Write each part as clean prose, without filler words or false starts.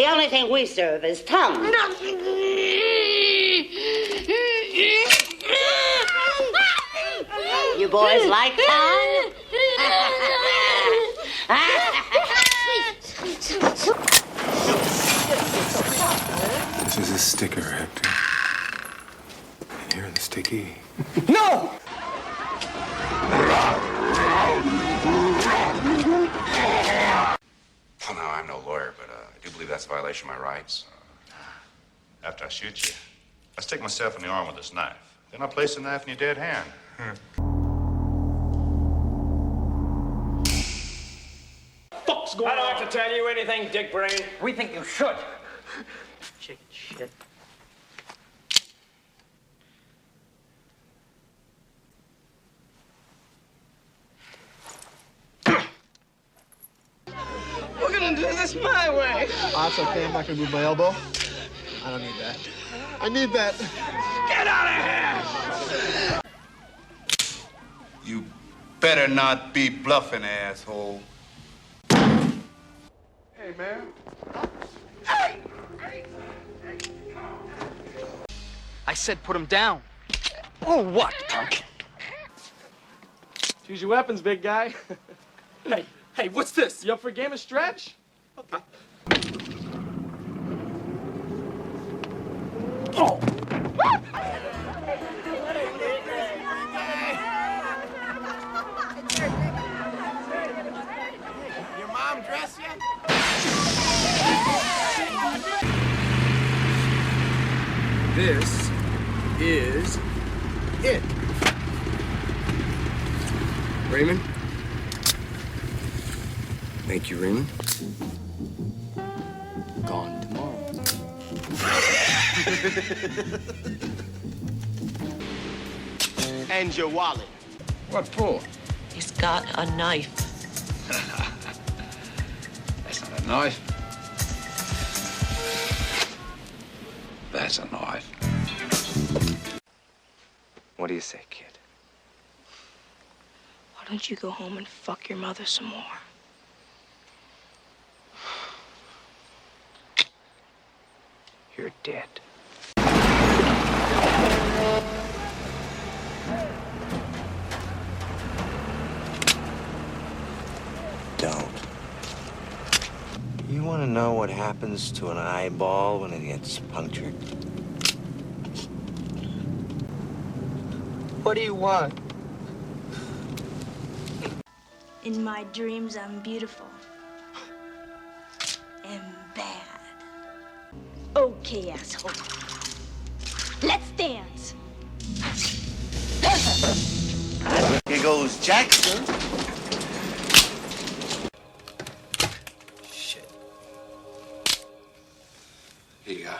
The only thing we serve is tongue. You boys like tongue? This is a sticker, Hector. And you're the sticky. No! Well, no, I'm no lawyer, but I do believe that's a violation of my rights. After I shoot you, I stick myself in the arm with this knife. Then I place the knife in your dead hand. Fuck's going on? I don't have to tell you anything, Dick Brain. We think you should. Chicken shit. We're gonna do this my way. That's okay. I'm not gonna move my elbow. I don't need that. I need that. Get out of here! You better not be bluffing, asshole. Hey, man. I said put him down. Or what, punk? Choose your weapons, big guy. Hey, what's this? You up for a game of stretch? Okay. Oh! Your mom dress you? This is it. Raymond? Thank you, Raymond. Gone tomorrow. And your wallet. What for? He's got a knife. That's not a knife. That's a knife. What do you say, kid? Why don't you go home and fuck your mother some more? You're dead. Don't. You want to know what happens to an eyeball when it gets punctured? What do you want? In my dreams, I'm beautiful. And bad. Okay, asshole. Let's dance. Here goes Jackson. Shit. Here you go.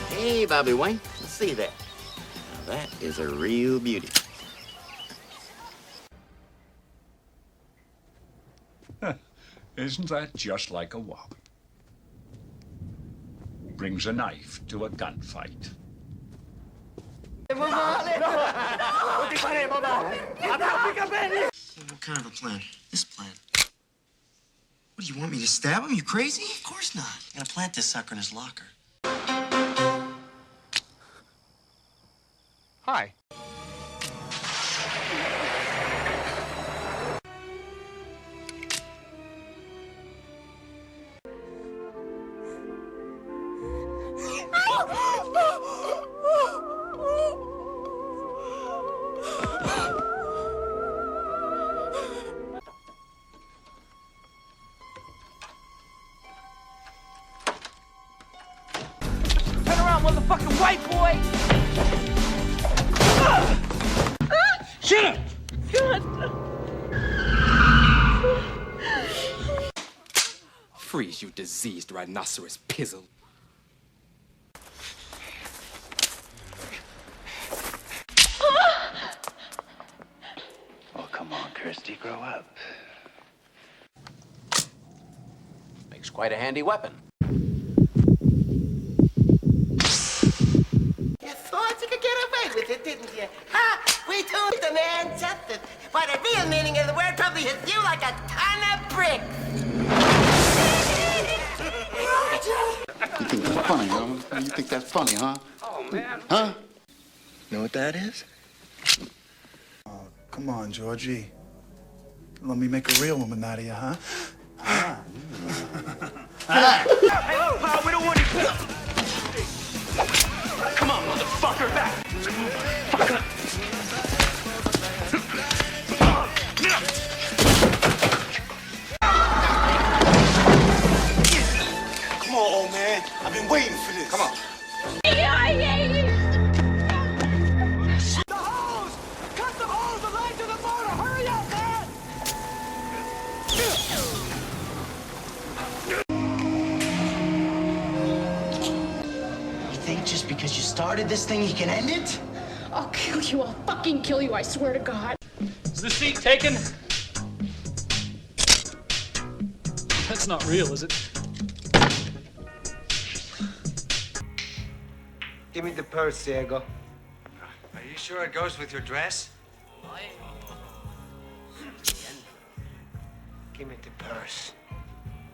Hey, Bobby Wayne, see that? Now that is a real beauty. Isn't that just like a wop? Brings a knife to a gunfight. What What kind of a plan? This plan. What, do you want me to stab him? You crazy? Of course not. I'm gonna plant this sucker in his locker. Hi. Turn around, motherfucking white boy! Shut up! Freeze, you diseased rhinoceros pizzle. Oh, come on, Kirsty, grow up. Makes quite a handy weapon. You thought you could get away with it, didn't you? Ha! We told the man something. But the real meaning of the word probably hits you like a ton of bricks. You think that's funny, huh? You think that's funny, huh? Oh, man. Huh? Know what that is? Oh, come on, Georgie. Let me make a real woman out of you, huh? Hey, look, pal, we don't want you. Come on, motherfucker, back. Fucker. Come on, old man. I've been waiting for this. Come on. The hose! Cut the hose! The line to the motor! Hurry up, man! You think just because you started this thing, you can end it? I'll kill you. I'll fucking kill you. I swear to God. Is the seat taken? That's not real, is it? Give me the purse, Diego. Are you sure it goes with your dress? Give me the purse.